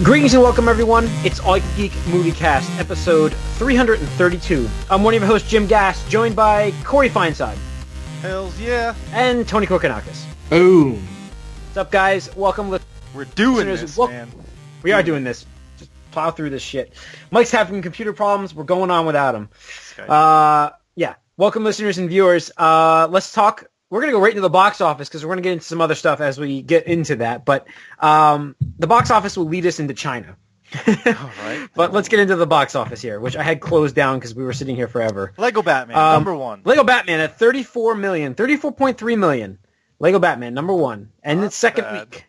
Greetings and welcome, everyone. It's All Geek Moviecast, episode 332. I'm one of your hosts, Jim Gass, joined by Corey Feinside. Hells yeah. And Tony Kokonakis. Boom. What's up, guys? Welcome. We're doing this, man. We are doing this. Just plow through this shit. Mike's having computer problems. We're going on without him. Yeah. Welcome, listeners and viewers. Let's talk. We're going to go right into the box office because we're going to get into some other stuff as we get into that. But the box office will lead us into China. All right. But let's get into the box office here, which I had closed down because we were sitting here forever. Lego Batman, number one. Lego Batman at 34.3 million. Lego Batman, number one. And its second week.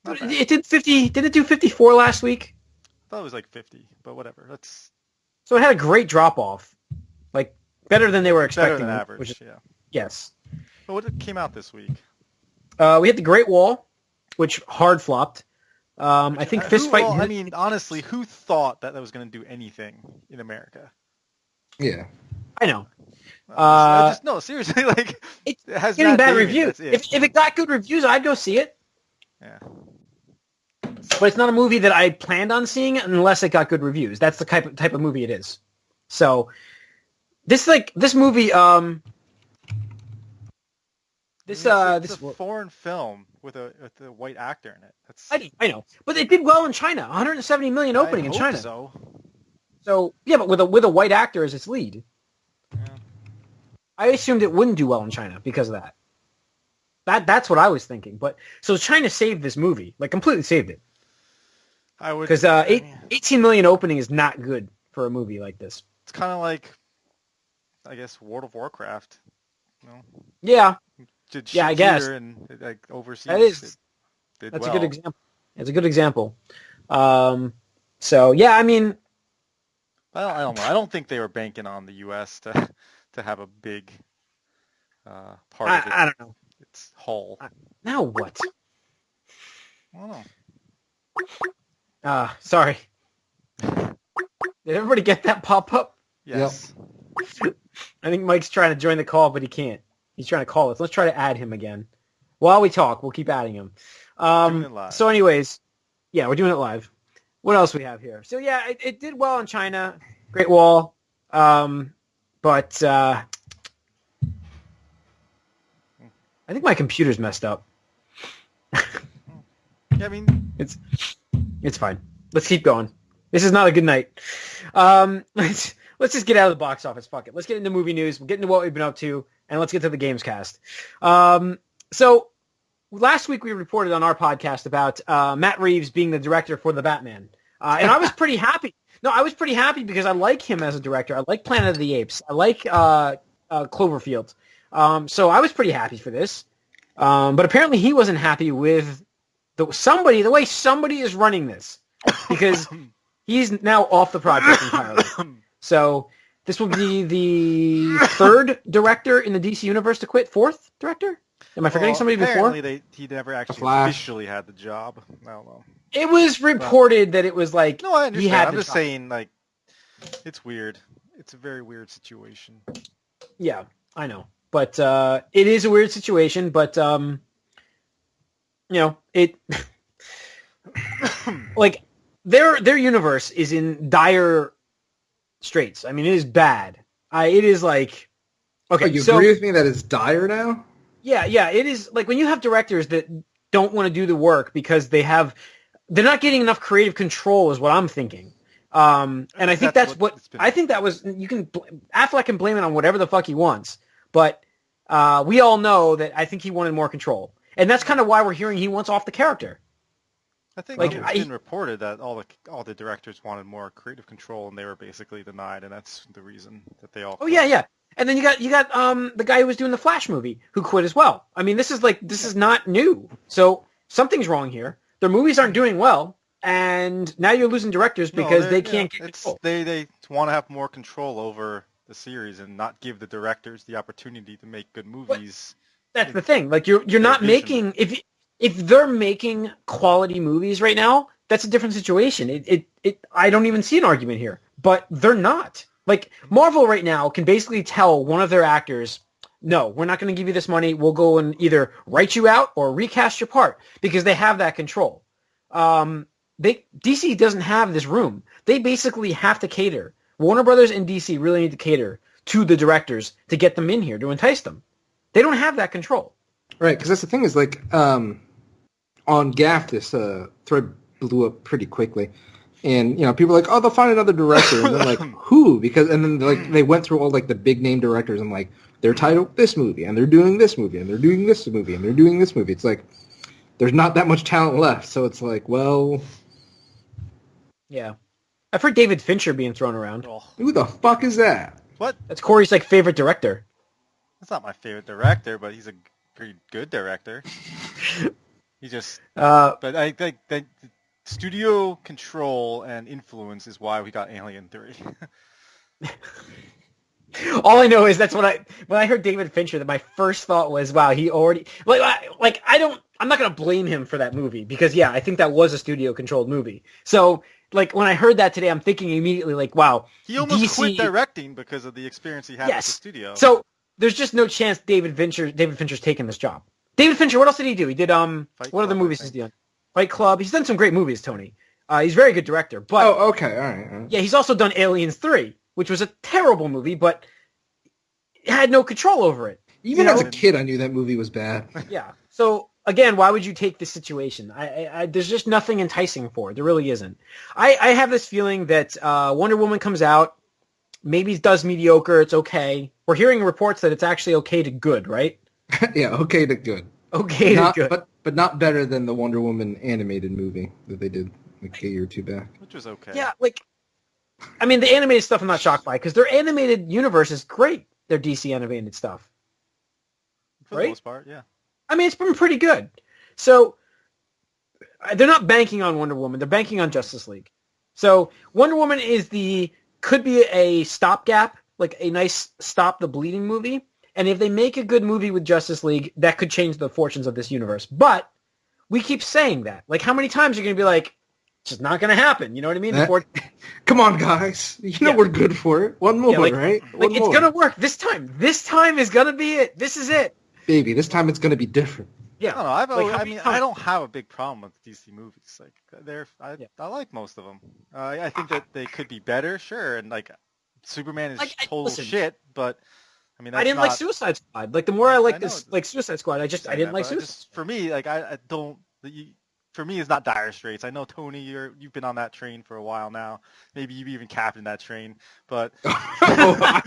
It did 50. Did it do 54 last week? I thought it was like 50, but whatever. So it had a great drop-off. Like, better than they were expecting. Better than average, yeah. Yes. But what came out this week? We hit the Great Wall, which hard flopped. I think Fist Fight... I mean, honestly, who thought that was going to do anything in America? Yeah. I know. No, seriously, like... It's it has getting Matt bad Damon, reviews. that's If it got good reviews, I'd go see it. Yeah. But it's not a movie that I planned on seeing unless it got good reviews. That's the type of movie it is. So, this movie... It's a foreign film with a white actor in it. I know, but it did well in China. 170 million opening in China. So yeah, but with a white actor as its lead. Yeah. I assumed it wouldn't do well in China because of that. That's what I was thinking. But so China saved this movie, like completely saved it. I would because 18 million opening is not good for a movie like this. It's kind of like, I guess, World of Warcraft. Yeah. Yeah, I guess. And, like, overseas, that is. That's a good example. It's a good example. So yeah, I mean, I don't know. I don't think they were banking on the U.S. to have a big part of it. I don't know. It's whole. Now what? I don't know. Sorry. Did everybody get that pop up? Yes. Yep. I think Mike's trying to join the call, but he can't. He's trying to call us. Let's try to add him again. While we talk, we'll keep adding him. Doing it live. So anyways, yeah, we're doing it live. What else we have here? So yeah, it did well in China. Great Wall. But I think my computer's messed up. Yeah, I mean... It's fine. Let's keep going. This is not a good night. Let's just get out of the box office. Fuck it. Let's get into movie news. We'll get into what we've been up to, and let's get to the games cast. So last week we reported on our podcast about Matt Reeves being the director for the Batman, and I was pretty happy. No, I was pretty happy because I like him as a director. I like Planet of the Apes. I like Cloverfield. So I was pretty happy for this. But apparently he wasn't happy with the way somebody is running this, because he's now off the project entirely. So this will be the third director in the DC universe to quit. Fourth director? Am I forgetting somebody before? Apparently he never actually officially had the job. I don't know. It was reported that it was like... No, I understand. He had I'm just saying, like, it's weird. It's a very weird situation. Yeah, I know. But it is a weird situation, but, it... like, their universe is in dire... straits. I mean, it is bad. It is like... Okay, you agree with me that it's dire now? Yeah, it is. Like, when you have directors that don't want to do the work because they're not getting enough creative control is what I'm thinking. And I think that's what I think that was... Affleck can blame it on whatever the fuck he wants. But we all know that I think he wanted more control. And that's kind of why we're hearing he wants off the character. I think it's been reported that all the directors wanted more creative control, and they were basically denied, and that's the reason that they all. Oh yeah. And then you got the guy who was doing the Flash movie who quit as well. I mean, this is not new. So something's wrong here. Their movies aren't doing well, and now you're losing directors because they can't get control. They want to have more control over the series and not give the directors the opportunity to make good movies. But that's the thing. Like you're not making If they're making quality movies right now, that's a different situation. I don't even see an argument here. But they're not. Like, Marvel right now can basically tell one of their actors, no, we're not going to give you this money. We'll go and either write you out or recast your part because they have that control. DC doesn't have this room. They basically have to cater. Warner Brothers and DC really need to cater to the directors to get them in here, to entice them. They don't have that control. Right, because that's the thing is, like, on GAF, this thread blew up pretty quickly. And, people are like, oh, they'll find another director. And they're like, who? And then, like, they went through all, like, the big-name directors and, like, they're titled this movie, and they're doing this movie, and they're doing this movie, and they're doing this movie. It's like, there's not that much talent left. So it's like, well... Yeah. I've heard David Fincher being thrown around. Who the fuck is that? What? That's Corey's, like, favorite director. That's not my favorite director, but he's a pretty good director. He just... but I think that studio control and influence is why we got Alien 3. All I know is that's when I heard David Fincher, that my first thought was, wow, he already... I'm not going to blame him for that movie, because, yeah, I think that was a studio-controlled movie. So... Like, when I heard that today, I'm thinking immediately, like, wow. He almost quit directing because of the experience he had with the studio. So, there's just no chance David Fincher's taking this job. David Fincher, what else did he do? He did, what other movies has he done? Fight Club. He's done some great movies, Tony. He's a very good director. But, oh, okay, all right. Yeah, he's also done Aliens 3, which was a terrible movie, but had no control over it. Even as a kid, I knew that movie was bad. Yeah. So... Again, why would you take this situation? There's just nothing enticing for it. There really isn't. I have this feeling that Wonder Woman comes out, maybe does mediocre, it's okay. We're hearing reports that it's actually okay to good, right? Yeah, okay to good. Okay to good. But not better than the Wonder Woman animated movie that they did like a year or two back. Which was okay. Yeah, I mean, the animated stuff I'm not shocked by, because their animated universe is great, their DC animated stuff. For the most part, yeah. I mean, it's been pretty good. So they're not banking on Wonder Woman. They're banking on Justice League. So Wonder Woman could be a stopgap, like a nice stop the bleeding movie. And if they make a good movie with Justice League, that could change the fortunes of this universe. But we keep saying that. Like, how many times are you going to be like, it's just not going to happen? You know what I mean? Come on, guys. We're good for it. One more, right? It's going to work this time. This time is going to be it. This is it. Baby, this time it's going to be different. Yeah, I don't know. I don't have a big problem with DC movies. Like, I like most of them. I think that they could be better, sure. And like, Superman is total shit. But I mean, I didn't like Suicide Squad. Like, the more I like Suicide Squad, I didn't like Suicide Squad. For me, like, I don't. For me, it's not Dire Straits. I know, Tony, you've been on that train for a while now. Maybe you've even captained that train, but... I'm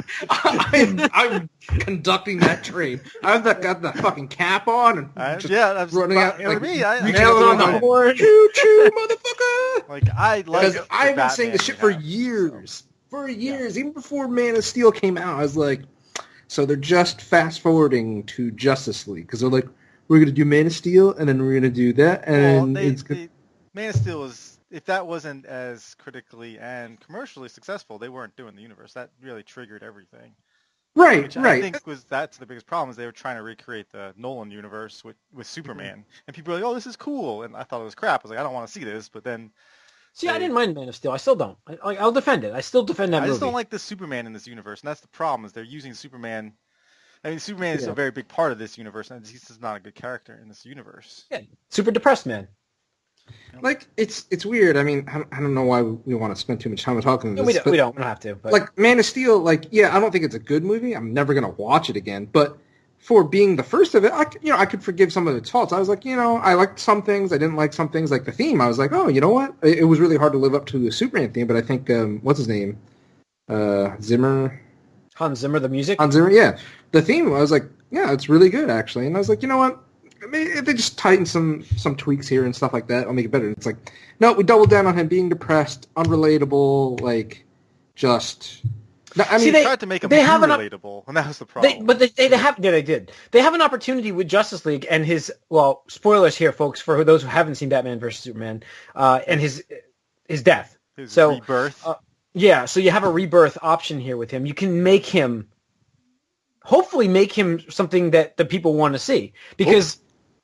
conducting that train. I've got the fucking cap on and running out. For me, on the horn. Choo-choo, motherfucker! Like, because I've been saying this shit for years. For years. Even before Man of Steel came out, I was like, so they're just fast-forwarding to Justice League. Because they're like, we're going to do Man of Steel, and then we're going to do that, and Man of Steel was, if that wasn't as critically and commercially successful, they weren't doing the universe. That really triggered everything. Right. I think that's the biggest problem, is they were trying to recreate the Nolan universe with Superman. And people were like, oh, this is cool. And I thought it was crap. I was like, I don't want to see this. But then... See, I didn't mind Man of Steel. I still don't. I'll defend it. I still defend that movie. I just don't like the Superman in this universe. And that's the problem, is they're using Superman... I mean, Superman is a very big part of this universe, and he's just not a good character in this universe. Yeah, super depressed man. Like, it's weird. I mean, I don't know why we want to spend too much time talking about this. We don't have to. But... Like, Man of Steel, like, yeah, I don't think it's a good movie. I'm never going to watch it again. But for being the first of it, I could forgive some of its faults. I was like, I liked some things. I didn't like some things. Like the theme, I was like, oh, you know what? It was really hard to live up to the Superman theme, but I think, what's his name? Zimmer... Hans Zimmer, the music? Hans Zimmer, yeah. The theme, I was like, yeah, it's really good, actually. And I was like, you know what? Maybe if they just tighten some tweaks here and stuff like that, I'll make it better. And it's like, no, we doubled down on him being depressed, unrelatable, like, just... No, I mean, they tried to make him relatable, and that was the problem. They did. They have an opportunity with Justice League and his, well, spoilers here, folks, for those who haven't seen Batman vs. Superman, and his death. His rebirth. Yeah, so you have a rebirth option here with him. You can hopefully make him something that the people want to see. Because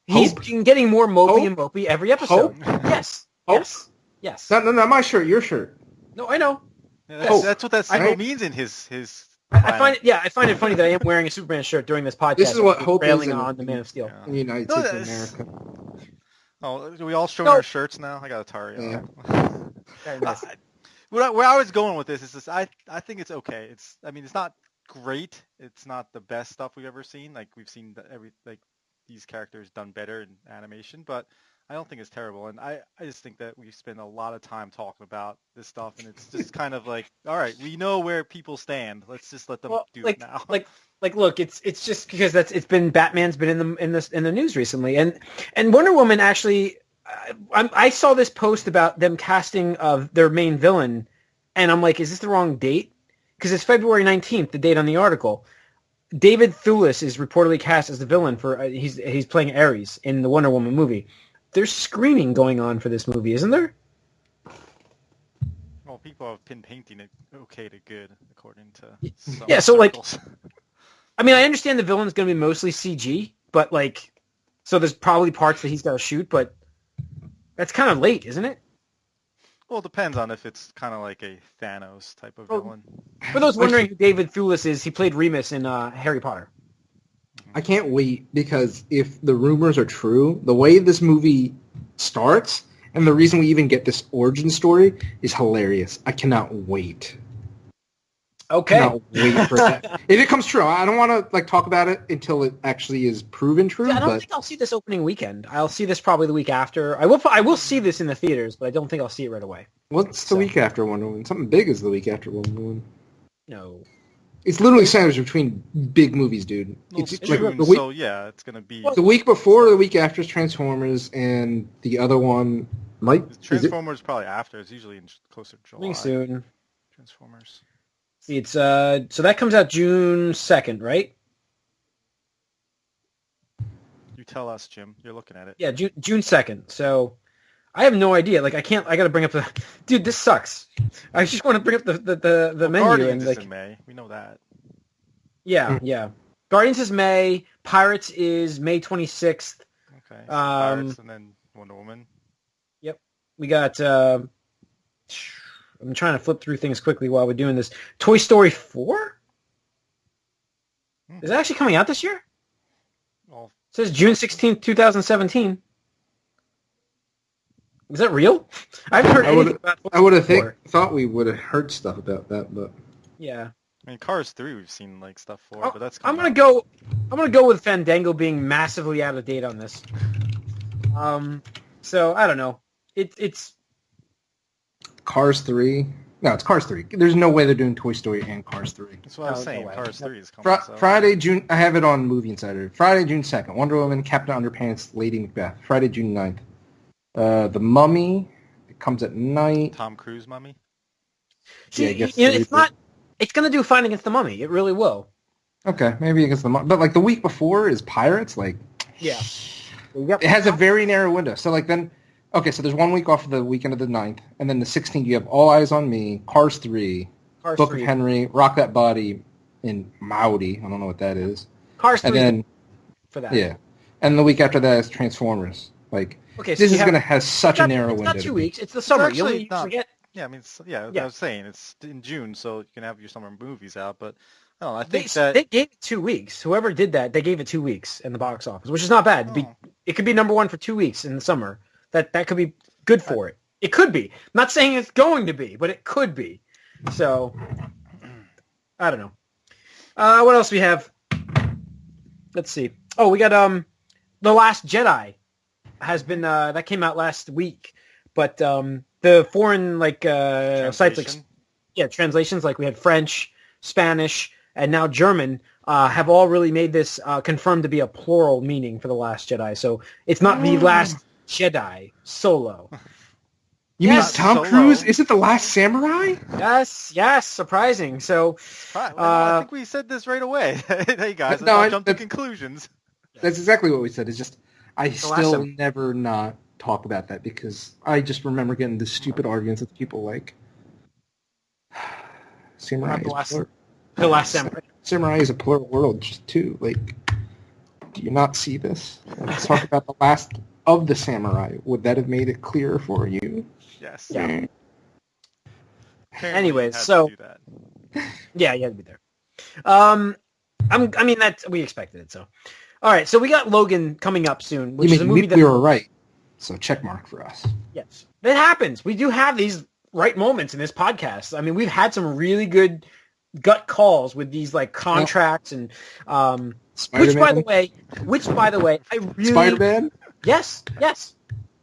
he's been getting more mopey and mopey every episode. Yes. Yes. No, my shirt, your shirt. No, I know. Yeah, that's what that symbol means in his I find it funny that I am wearing a Superman shirt during this podcast. This is what hope railing on the Man of Steel. In the United States of America. Oh, are we all showing our shirts now? I got Atari. Yeah. Very nice. Where I was going with this is I think it's okay. It's not great. It's not the best stuff we've ever seen. Like we've seen these characters done better in animation, but I don't think it's terrible. And I just think that we spend a lot of time talking about this stuff, and it's just kind of like, all right, we know where people stand. Let's just let them do it now. Look, it's just because Batman's been in the news recently, and Wonder Woman actually. I saw this post about them casting of their main villain, and I'm like, is this the wrong date? Because it's February 19th, the date on the article. David Thewlis is reportedly cast as the villain for he's playing Ares in the Wonder Woman movie. There's screening going on for this movie, isn't there? Well, people have been painting it okay to good, according to some so circles. I understand the villain's going to be mostly CG, but so there's probably parts that he's got to shoot, but that's kind of late, isn't it? Well, it depends on if it's kind of like a Thanos type of villain. For those wondering who David Thewlis is, he played Remus in Harry Potter. I can't wait because if the rumors are true, the way this movie starts and the reason we even get this origin story is hilarious. I cannot wait. Okay. Cannot wait for that. If it comes true, I don't want to talk about it until it actually is proven true. I don't think I'll see this opening weekend. I'll see this probably the week after. I will see this in the theaters, but I don't think I'll see it right away. What's the week after Wonder Woman? Something big is the week after Wonder Woman. No. It's literally sandwiched between big movies, dude. It's It's June, the week, so yeah, it's going to be... the week before or the week after is Transformers, and the other one might... Transformers is probably after. It's usually closer to July. Coming soon. Transformers. See, it's so that comes out June 2nd, right? You tell us, Jim. You're looking at it. Yeah, June 2nd. So I have no idea. I got to bring up the... Dude, this sucks. I just want to bring up the menu. Guardians is in May. We know that. Yeah. Guardians is May. Pirates is May 26th. Okay. So Pirates and then Wonder Woman. Yep. We got... I'm trying to flip through things quickly while we're doing this. Toy Story 4? Is that actually coming out this year? Well, it says June 16th, 2017. Is that real? I haven't heard anything about Toy Story 4. I would have thought we would have heard stuff about that, but... Yeah. Cars 3 we've seen stuff for, but that's I'm gonna go with Fandango being massively out of date on this. So I don't know. It's Cars 3? No, it's Cars 3. There's no way they're doing Toy Story and Cars 3. That's what I was saying. Cars 3 is coming. Friday, June... I have it on Movie Insider. Friday, June 2nd. Wonder Woman, Captain Underpants, Lady Macbeth. Friday, June 9th. The Mummy. It comes at night. Tom Cruise Mummy? See, it's not... It's going to do Fight Against the Mummy. It really will. Okay, maybe Against the Mummy. But, the week before is Pirates? Yeah. It has a very narrow window. So, then... Okay, so there's 1 week off of the weekend of the 9th, and then the 16th you have All Eyes on Me, Cars 3, Book of Henry, Rock That Body, and Maui. I don't know what that is. Cars 3 and then, for that. Yeah. And the week after that is Transformers. Okay, so this is going to have such a narrow window. It's not 2 weeks. It's the summer. You only forget. Yeah, I was saying, it's in June, so you can have your summer movies out, but... No, I think they gave it 2 weeks. Whoever did that, they gave it 2 weeks in the box office, which is not bad. It could be number one for 2 weeks in the summer. That could be good for it. It could be. I'm not saying it's going to be, but it could be. So, I don't know. What else we have? Let's see. Oh, we got The Last Jedi has been that came out last week, but the foreign sites translations we had French, Spanish, and now German have all really made this confirmed to be a plural meaning for The Last Jedi. So it's not The Last Jedi Solo. You mean Tom Cruise isn't the last samurai? Yes, surprising. So I think we said this right away. Hey guys, let's jump to conclusions. That's exactly what we said. It's just I still never not talk about that because I just remember getting this stupid arguments with people like samurai. The last samurai. Samurai is a plural world too. Do you not see this? Let's talk about the last of the samurai. Would that have made it clearer for you? Yes. Yeah. Anyways, so yeah, you had to be there. That we expected it. So, all right. So we got Logan coming up soon, which is a movie that we were right. So check mark for us. Yes, it happens. We do have these right moments in this podcast. I mean, we've had some really good gut calls with these like contracts and which by the way, I really Spider-Man. Yes.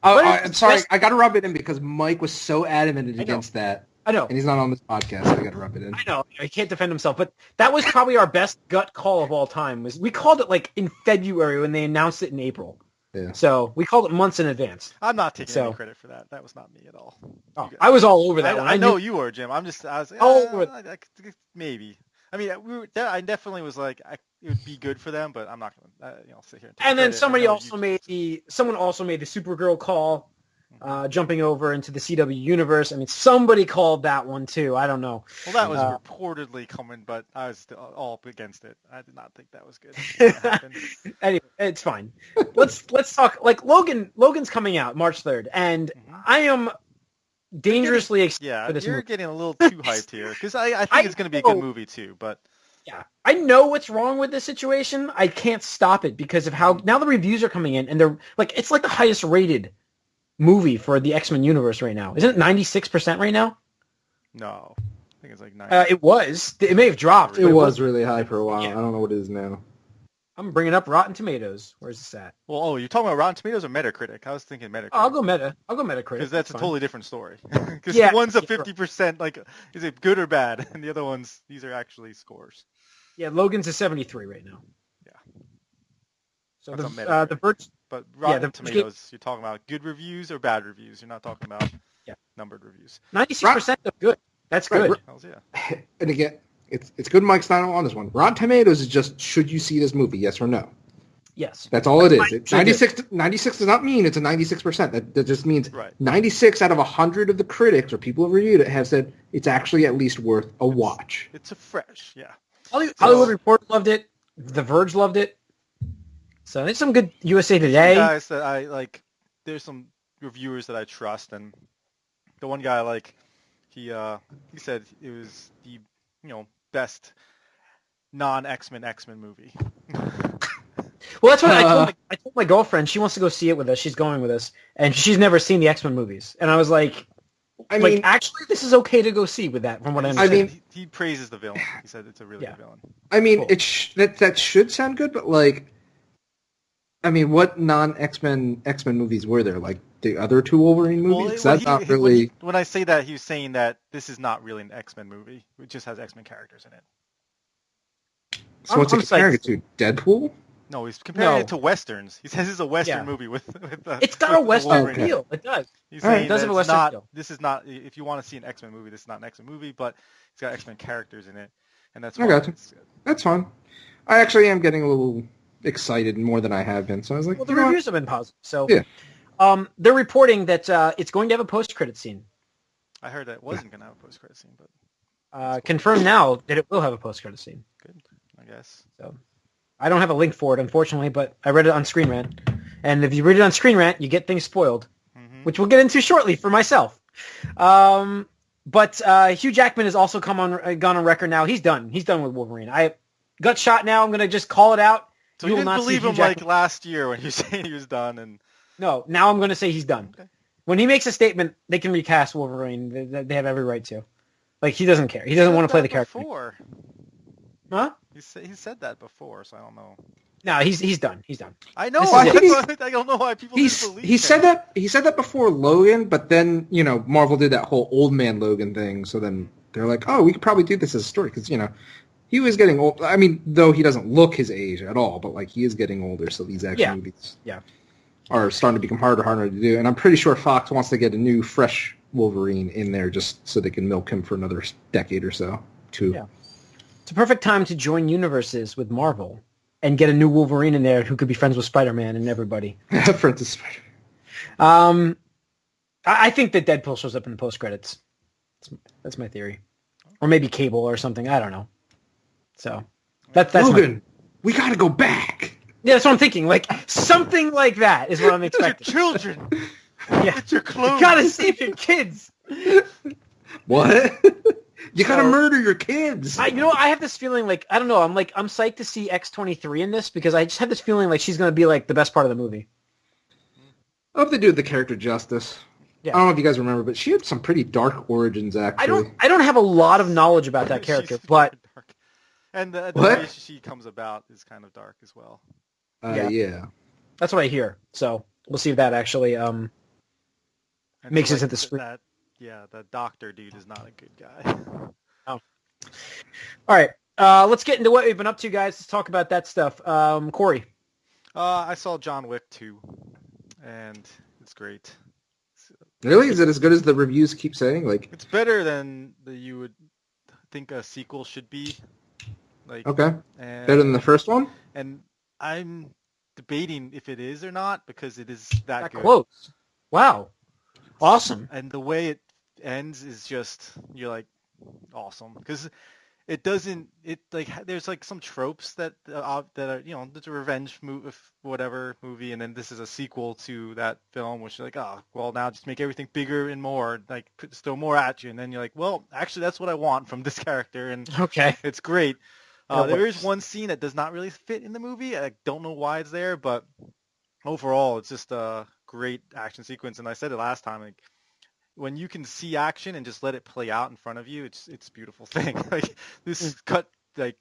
Oh, I'm sorry. I got to rub it in because Mike was so adamant against that. I know. And he's not on this podcast, so I got to rub it in. I know. He can't defend himself, but that was probably our best gut call of all time. We called it like in February when they announced it in April. Yeah. So we called it months in advance. I'm not taking any credit for that. That was not me at all. Oh, I was all over that one. I know you were, Jim. I was maybe. I mean, I definitely was like, it would be good for them, but I'm not going to sit here. And then someone also made the Supergirl call, jumping over into the CW universe. I mean, somebody called that one too. I don't know. Well, that was reportedly coming, but I was all up against it. I did not think that was good. Anyway, it's fine. Let's talk. Like Logan's coming out March 3rd, and I am dangerously excited for this movie. You're getting a little too hyped here because I think it's going to be a good movie too. But yeah, I know what's wrong with this situation. I can't stop it because of how now the reviews are coming in, and they're like it's like the highest rated movie for the X-Men universe right now. Isn't it 96% right now? No, I think it's like 90. It was. It may have dropped. It was really high for a while. Yeah. I don't know what it is now. I'm bringing up Rotten Tomatoes. Where's this at? Well, you're talking about Rotten Tomatoes or Metacritic? I was thinking Metacritic. I'll go Metacritic. Because that's a totally different story. Because one's a 50%, like, is it good or bad? And the other ones, these are actually scores. Yeah, Logan's a 73 right now. Yeah. So the Verge... But Rotten Tomatoes, you're talking about good reviews or bad reviews. You're not talking about numbered reviews. 96% of good. That's good. Right. Hells yeah. And again, it's good Mike's not on this one. Rotten Tomatoes is just, should you see this movie, yes or no? Yes. That's all it is. 96 does not mean it's a 96%. That just means 96 out of 100 of the critics or people who reviewed it have said it's actually at least worth a watch. It's a fresh, yeah. Hollywood Reporter loved it. The Verge loved it. So there's some good USA Today. Guys that I like. There's some reviewers that I trust, and the one guy he said it was the best non-X-Men movie. Well, that's what I told my girlfriend. She wants to go see it with us. She's going with us, and she's never seen the X-Men movies. And I was like, actually, this is okay to go see with that. From what I understand, I mean, he praises the villain. He said it's a really good villain. I mean, cool. That should sound good, but I mean, what non-X-Men movies were there? Like the other two Wolverine movies? That's not really... When I say that, he was saying that this is not really an X-Men movie. It just has X-Men characters in it. So what's he comparing it to? Deadpool? No, he's comparing it to Westerns. He says it's a Western movie with it's got a Western feel. It does. He's saying it does have a Western feel. This is not... If you want to see an X-Men movie, this is not an X-Men movie, but it's got X-Men characters in it. And that's why I got you. That's fine. I actually am getting a little... excited more than I have been, so I was like, well, the reviews have been positive. So, they're reporting that it's going to have a post-credit scene. I heard that it wasn't going to have a post-credit scene, but cool. Confirmed now that it will have a post-credit scene. Good, I guess. So, I don't have a link for it, unfortunately, but I read it on Screen Rant, and if you read it on Screen Rant, you get things spoiled, which we'll get into shortly for myself. But Hugh Jackman has also gone on record now. He's done. He's done with Wolverine. I got shot now. I'm going to just call it out. So you didn't believe him like last year when you saying he was done, and no, now I'm going to say he's done. Okay. When he makes a statement, they can recast Wolverine. They have every right to. Like he doesn't care. He doesn't want to play the character. Before. Huh? He said that before, so I don't know. No, he's done. He's done. I know. I don't know why people didn't believe him. He said that before Logan, but then Marvel did that whole old man Logan thing. So then they're like, oh, we could probably do this as a story because he was getting old. I mean, though he doesn't look his age at all, but he is getting older. So these action movies are starting to become harder to do. And I'm pretty sure Fox wants to get a new, fresh Wolverine in there just so they can milk him for another decade or so, too. Yeah. It's a perfect time to join universes with Marvel and get a new Wolverine in there who could be friends with Spider-Man and everybody. Friends with Spider-Man. I think that Deadpool shows up in the post-credits. That's my theory. Or maybe Cable or something. I don't know. So that's Logan, we got to go back. Yeah, that's what I'm thinking. Something like that is what I'm expecting. Your children. Get your clothes. You gotta save your kids. What? You gotta murder your kids. I have this feeling I don't know. I'm psyched to see X-23 in this because I just have this feeling she's gonna be the best part of the movie. hope they do the character justice. Yeah. I don't know if you guys remember, but she had some pretty dark origins, actually. I don't have a lot of knowledge about that character, but dark. And the way she comes about is kind of dark as well. Yeah. That's what I hear. So we'll see if that actually makes it to the screen. The doctor dude is not a good guy. Oh. All right. Let's get into what we've been up to, guys. Let's talk about that stuff. Corey. I saw John Wick 2, and it's great. Really? Is it as good as the reviews keep saying? Like, it's better than you would think a sequel should be. Okay. Better than the first one? And I'm debating if it is or not because it is that good. Close. Wow. Awesome. And the way it ends is just, you're like, awesome. Because it doesn't, there's like some tropes that are, it's a revenge movie, whatever movie, and then this is a sequel to that film, which you're like, oh, well, now just make everything bigger and more, like, just throw more at you. And then you're like, well, actually, that's what I want from this character, and okay, it's great. There is one scene that does not really fit in the movie. I don't know why it's there, but overall, it's just a great action sequence. And I said it last time, like, when you can see action and just let it play out in front of you, it's a beautiful thing. Like this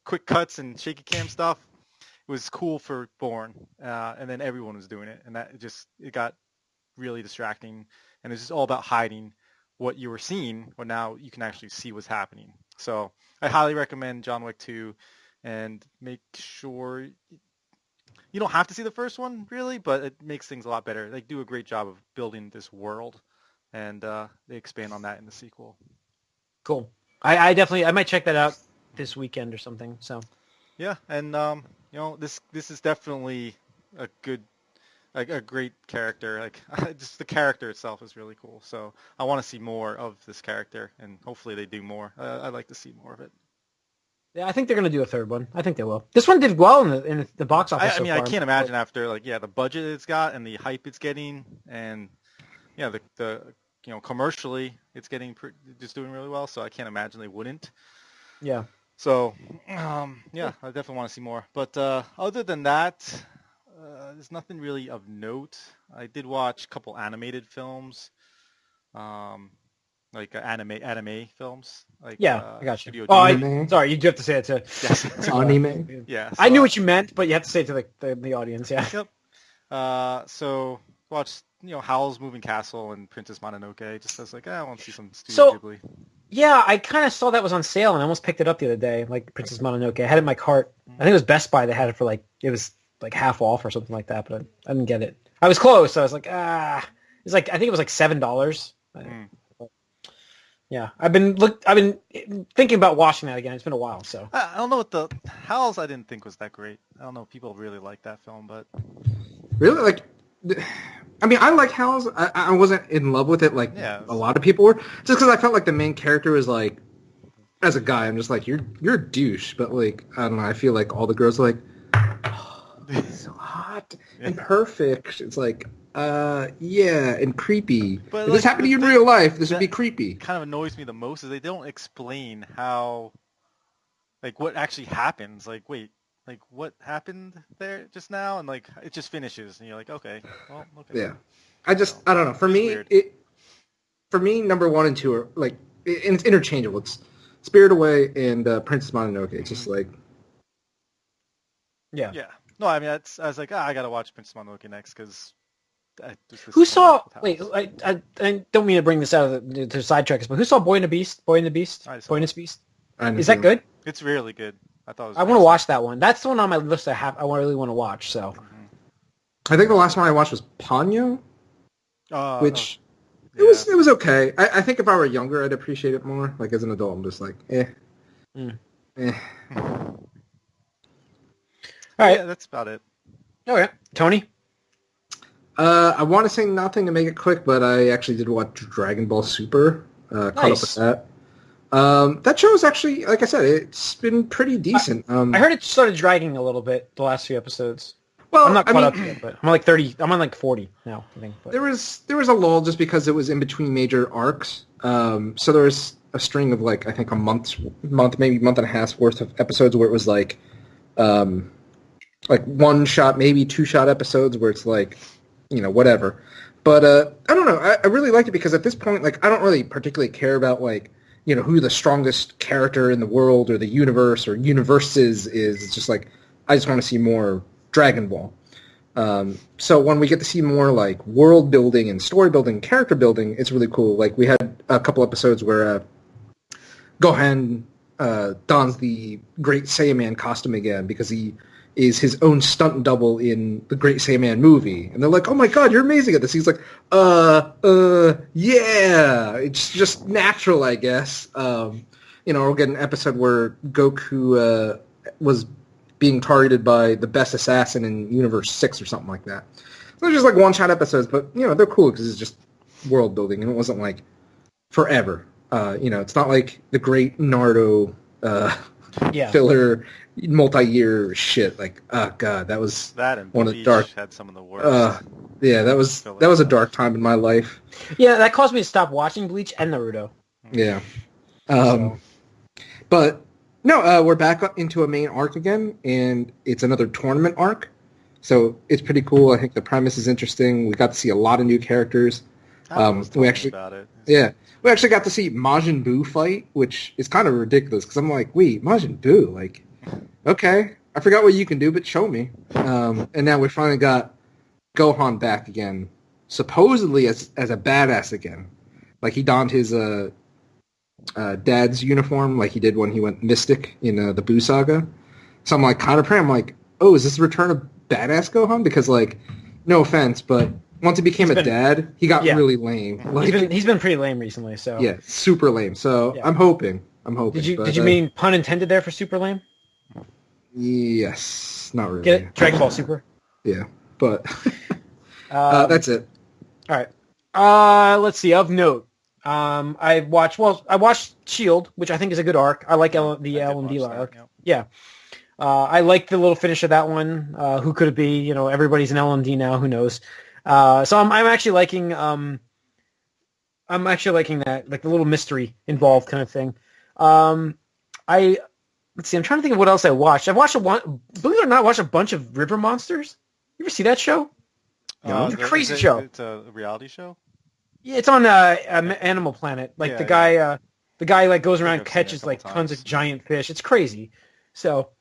quick cuts and shaky cam stuff was cool for Bourne, and then everyone was doing it, and it got really distracting, and it's just all about hiding what you were seeing, but now you can actually see what's happening. So I highly recommend John Wick 2, and make sure you don't have to see the first one really, but it makes things a lot better. They do a great job of building this world. And they expand on that in the sequel. Cool. I might check that out this weekend or something. So. Yeah, and this is definitely a good, a great character. Like just the character itself is really cool. So I want to see more of this character, and hopefully they do more. I'd like to see more of it. Yeah, I think they're gonna do a third one. I think they will. This one did well in the box office. I can't imagine after the budget it's got and the hype it's getting, and the commercially it's getting just doing really well. So I can't imagine they wouldn't. Yeah. So I definitely want to see more. But other than that, there's nothing really of note. I did watch a couple animated films, like anime films. Like I got you. Sorry, you do have to say it too. Yes, it's anime. Yeah, so, I knew what you meant, but you have to say it to the audience. Yeah. Yep. So watched Howl's Moving Castle and Princess Mononoke. Just as like I want to see some Studio Ghibli. Yeah, I kind of saw that was on sale and I almost picked it up the other day. Like Princess Mononoke, I had it in my cart. I think it was Best Buy that had it for it was like half off or something like that, but I didn't get it. I was close, so I was like, it's like I think it was like $7. Yeah, I've been thinking about watching that again. It's been a while, so I don't know what the Howl's. I didn't think was that great. I don't know if people really like that film, but really I mean, I like Howl's. I wasn't in love with it a lot of people were, just because I felt like the main character was like, as a guy, I'm just like, you're a douche, but like I don't know. I feel like all the girls are like, oh, he's so hot and perfect. It's like. And creepy. But if this happened to you in real life, this would be creepy. Kind of annoys me the most is they don't explain how, what actually happens. Like, wait, what happened there just now? And it just finishes, and you're like, okay, well, okay. Yeah, I don't know. For me, number 1 and 2 are it's interchangeable. It's Spirit Away and Princess Mononoke. It's just yeah. No, I mean, I was like, I gotta watch Princess Mononoke next because. Who saw? Wait, I don't mean to bring this out of the sidetrack us, but who saw Boy and the Beast? Boy and the Beast. Is that good? It's really good. I want to watch that one. That's the one on my list. I really want to watch. So, I think the last one I watched was Ponyo, which it was okay. I think if I were younger, I'd appreciate it more. Like as an adult, I'm just like, eh. All right, that's about it. Okay, Tony. I want to say nothing to make it quick, but I actually did watch Dragon Ball Super. Caught up with that. That show is actually, like I said, it's been pretty decent. I heard it started dragging a little bit the last few episodes. Well, I'm not caught up yet, but I'm on 30. I'm on 40 now, I think. But. There was a lull just because it was in between major arcs. So there was a string of I think a month, maybe month and a half's worth of episodes where it was one shot, maybe 2 shot episodes where it's whatever. But I don't know. I really liked it because at this point, like, I don't really particularly care about, like, you know, who the strongest character in the world or the universe or universes is. It's just like, I just want to see more Dragon Ball. So when we get to see more, like, world building and story building, character building, it's really cool. Like, we had a couple episodes where Gohan dons the Great Saiyaman costume again because he is his own stunt double in the Great Saiyaman movie. And they're like, oh my god, you're amazing at this. He's like, yeah. It's just natural, I guess. You know, we'll get an episode where Goku was being targeted by the best assassin in Universe 6 or something like that. So they're just like one-shot episodes, but, you know, they're cool because it's just world building, and it wasn't like forever. You know, it's not like the great Naruto filler multi-year shit. Like, oh god, that was one of the dark. Had some of the worst. Yeah, that was a dark time in my life. Yeah, that caused me to stop watching Bleach and Naruto. Yeah, but no, we're back up into a main arc again, and it's another tournament arc. So it's pretty cool. I think the premise is interesting. We got to see a lot of new characters. We actually got to see Majin Buu fight, which is kind of ridiculous because I'm like, wait, Majin Buu, like, okay, I forgot what you can do, but show me. And now we finally got Gohan back again, supposedly as a badass again. Like, he donned his dad's uniform like he did when he went Mystic in the Buu Saga. So I'm like, kind of praying. I'm like, oh, is this the return of badass Gohan? Because, like, no offense, but once he became a dad, he got really lame. Like, he's been pretty lame recently. So yeah, super lame. So yeah. I'm hoping. Did you mean pun intended there for super lame? Yes, not really. Get it? Dragon Ball Super. Yeah, but that's it. All right. Let's see. Of note, I watched Shield, which I think is a good arc. I like the LMD arc. Yeah. I like the little finish of that one. Who could it be? You know, everybody's an LMD now. Who knows? So I'm actually liking that, like the little mystery involved kind of thing. Let's see, I'm trying to think of what else I watched. I've watched believe it or not, watched a bunch of River Monsters. You ever see that show? It's a crazy show. It's a reality show? Yeah, it's on Animal Planet. Like the guy like goes around and catches like tons of giant fish. It's crazy. So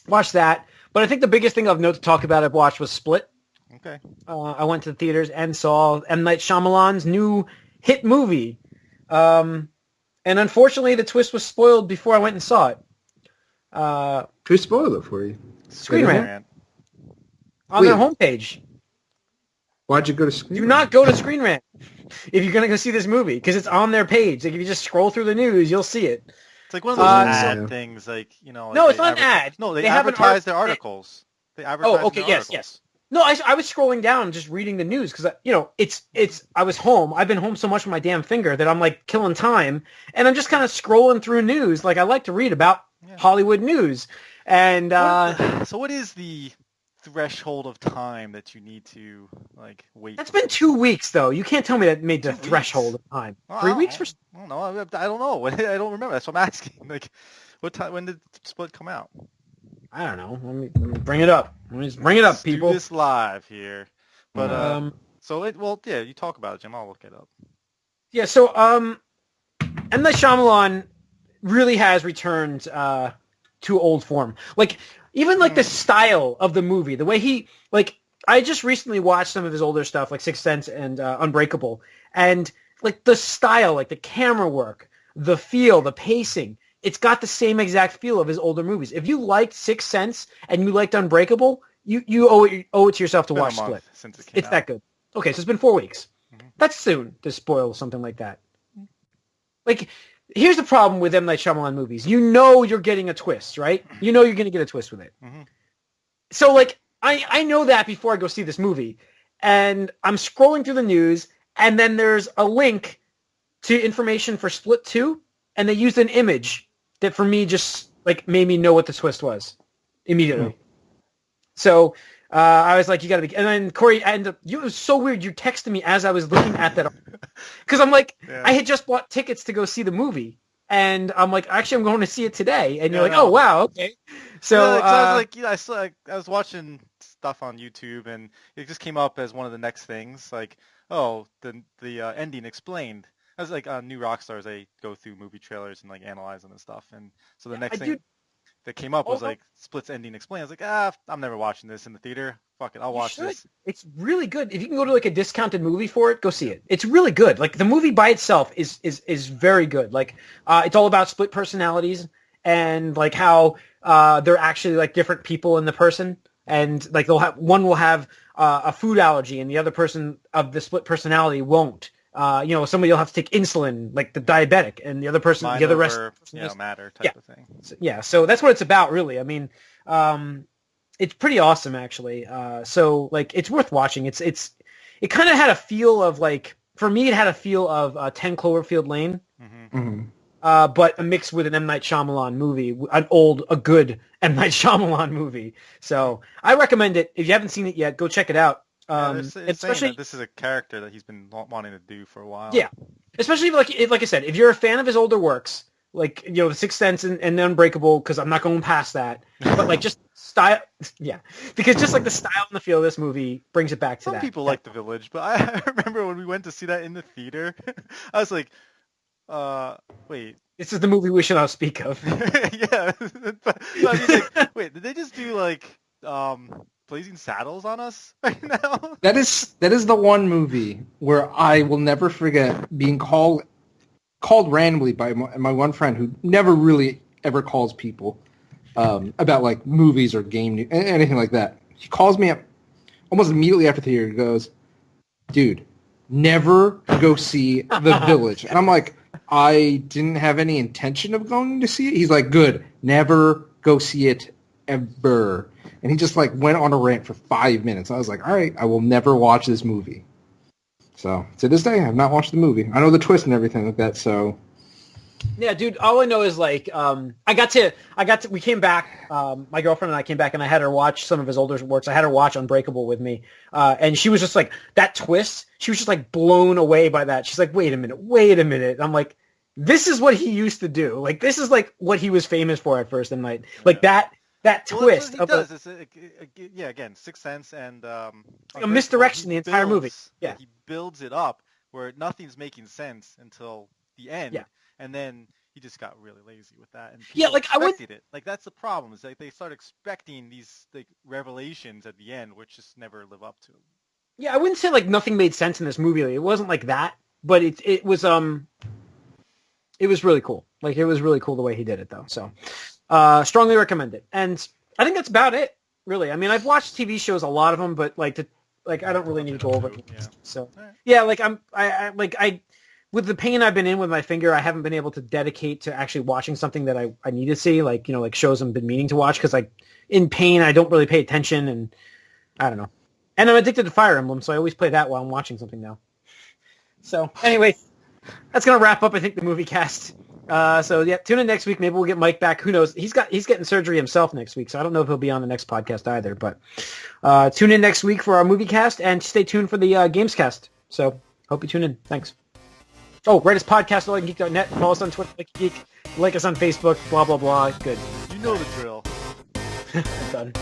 watch that. But I think the biggest thing of note to talk about I've watched was Split. Okay. I went to the theaters and saw M. Night Shyamalan's new hit movie. And unfortunately, the twist was spoiled before I went and saw it. Who spoiled it for you? Screen Rant. On their homepage. Why'd you go to Screen Rant? Do not go to Screen Rant if you're going to go see this movie, because it's on their page. Like, if you just scroll through the news, you'll see it. It's like one of those ad things, like, you know. Like no, it's not an ad. No, they advertise their articles. They advertise their articles. Yes. No, I was scrolling down just reading the news because, you know, I was home. I've been home so much with my damn finger that I'm, like, killing time. And I'm just kind of scrolling through news. Like, I like to read about Hollywood news. And so what is the threshold of time that you need to, like, wait? That's been 2 weeks, though. You can't tell me that made the threshold of time. 3 weeks? I don't know. I don't know. I don't remember. That's what I'm asking. Like, what time? When did Split come out? I don't know. Let me bring it up. Let me just bring it up, people. Do this live here. But you talk about it, Jim. I'll look it up. Yeah. So M. Night Shyamalan really has returned to old form. Like, even like the style of the movie, the way he, like, I just recently watched some of his older stuff, like Sixth Sense and Unbreakable, and like the style, like the camera work, the feel, the pacing. It's got the same exact feel of his older movies. If you liked Sixth Sense and you liked Unbreakable, you owe it to yourself to watch Split. It's that good. Okay, so it's been 4 weeks. Mm-hmm. That's soon to spoil something like that. Like, here's the problem with M. Night Shyamalan movies. You know you're getting a twist, right? You know you're going to get a twist with it. Mm-hmm. So, like, I know that before I go see this movie. And I'm scrolling through the news, and then there's a link to information for Split 2, and they used an image that for me just like made me know what the twist was immediately. Mm-hmm. So I was like, you got to be. And then Corey, it was so weird. You texted me as I was looking at that because I'm like, I had just bought tickets to go see the movie, and I'm like, actually, I'm going to see it today. And you're like, oh wow, okay. So I was like, I was watching stuff on YouTube, and it just came up as one of the next things. Like, oh, the ending explained. I was like, new rock stars. They go through movie trailers and like analyze them and stuff. And so the next thing that came up was like Split's ending explained. I was like, I'm never watching this in the theater. Fuck it, I'll watch this. It's really good. If you can go to like a discounted movie for it, go see it. It's really good. Like the movie by itself is very good. Like it's all about split personalities and like how they're actually like different people in the person, and like one will have a food allergy and the other person of the split personality won't. Somebody will have to take insulin, like the diabetic, and the other person, Mind the other over, rest, matter type of thing. So that's what it's about, really. I mean, it's pretty awesome, actually. So like, it's worth watching. It kind of had a feel of like, for me, it had a feel of 10 Cloverfield Lane, but a mix with an M. Night Shyamalan movie, a good M. Night Shyamalan movie. So I recommend it. If you haven't seen it yet, go check it out. Especially that this is a character that he's been wanting to do for a while. Yeah, especially like I said, if you're a fan of his older works, like The Sixth Sense and Unbreakable, because I'm not going past that, but like just style, because just like the style and the feel of this movie brings it back to that. Some people like The Village, but I remember when we went to see that in the theater, I was like, wait. This is the movie we should not speak of. Yeah, but I was like, wait, did they just do like Blazing Saddles on us right now? That is the one movie where I will never forget being called randomly by my one friend who never really ever calls people about like movies or game anything like that. He calls me up almost immediately after the theater and goes, "Dude, never go see The Village." And I'm like, I didn't have any intention of going to see it. He's like, "Good, never go see it ever." And he just like went on a rant for 5 minutes. I was like, all right, I will never watch this movie. So to this day, I have not watched the movie. I know the twist and everything like that. So yeah, dude, all I know is like we came back. My girlfriend and I came back, and I had her watch some of his older works. I had her watch Unbreakable with me, and she was just like, that twist. She was just like blown away by that. She's like, wait a minute. I'm like, this is what he used to do. Like this is like what he was famous for at first. And like that twist. Again, Sixth Sense and like a misdirection the entire movie. Yeah, he builds it up where nothing's making sense until the end. Yeah. And then he just got really lazy with that. And people expected it. Like that's the problem. Is like they start expecting these like revelations at the end, which just never live up to. Yeah, I wouldn't say like nothing made sense in this movie. It wasn't like that, but it was really cool. Like it was really cool the way he did it, though. So. Strongly recommend it, and I think that's about it. Really, I mean, I've watched TV shows, a lot of them, but I don't really need to go over it. Yeah. So, yeah, like I with the pain I've been in with my finger, I haven't been able to dedicate to actually watching something that I need to see, like shows I've been meaning to watch, because like in pain I don't really pay attention, and I don't know. And I'm addicted to Fire Emblem, so I always play that while I'm watching something now. So anyway, that's gonna wrap up, I think, the movie cast. So yeah, tune in next week. Maybe we'll get Mike back. Who knows? He's getting surgery himself next week, so I don't know if he'll be on the next podcast either. But tune in next week for our movie cast, and stay tuned for the games cast. So hope you tune in. Thanks. Oh, write us podcast at LikeGeek.net. Follow us on Twitter, LikeGeek. Like us on Facebook. Blah blah blah. Good. You know the drill. Done.